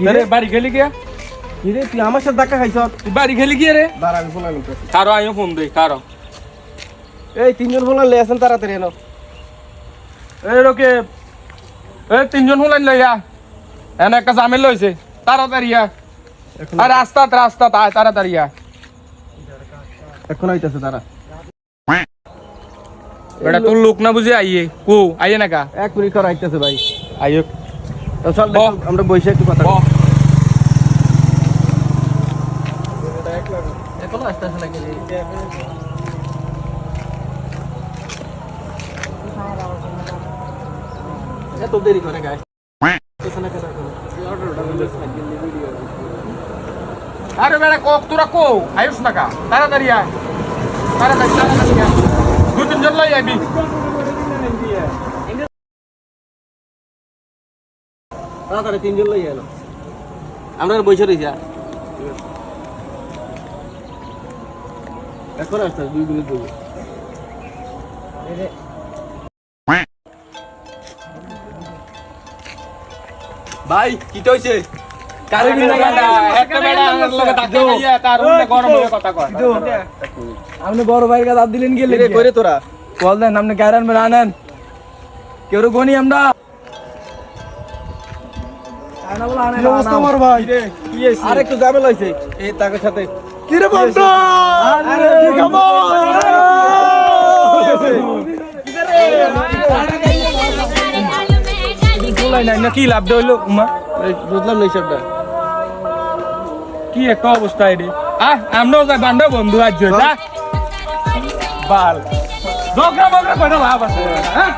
আরে বাড়ি গেলি গিয়া কি রে তুই আমার সাথে ধাক্কা খাইছ তুই বাড়ি গেলি গিয়া রে দাঁড়া আমি ফোন আনতে কারো আইও ফোন দে কারো এই তিনজন ফোন আনলে আসেন তাড়াতাড়ি এনো এই রোকে এই তিনজন ফোন আনলে ইয়া এনে একটা জামেল লইছে তাড়াতাড়ি ইয়া আর রাস্তা আয় তাড়াতাড়ি ইয়া এখন আইতাছে তারা বেটা তোর লোক না বুঝে আইয়ে কো আইয়ে না কা এক মিনিট কর আইতাছে ভাই আইও তো চল দেখো, আমরা বসে একটু কথা বলি। এখনো আসতেছে নাকি এত দেরি করে গায় আরে বেটা কক তোরা কো আইস না কা তাড়াতাড়ি আয় তাড়াতাড়ি আয় দু তিনজন লই আইবি তাড়াতাড়ি তিনজন লই এলো আমরা বসে রয়েছি এখন আসতেছে 2 মিনিট বসে ভাই কি হইছে কারে বিনা গান্ডা একটা বেটা আমার লগে ধাক্কা খাইয়া তার উল্টা গরম হয়ে কথা কয় আপনি বড় ভাইয়ের কাছে হাত দিলেন গেলে রে কইরে তোরা বল দেন আপনি গায়রান মেরে আনেন কেউ গনি আমরা আনা বলা আনেন তোমার ভাই কি হইছে আরে একটু ঝামেলা হইছে এই তাকের সাথে কি রে বন্ধু আরে কি বলাই নাই না কি লাভ হইলো উমা বুঝলাম না হিসাবটা কি একটা অবস্থা রে আমরাও যাই বান্ধব বন্ধু আজ যা বাল ঝগড়া মগড়া করে লাভ আছে হ্যাঁ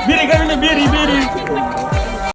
বিড়ি খাবি না বিড়ি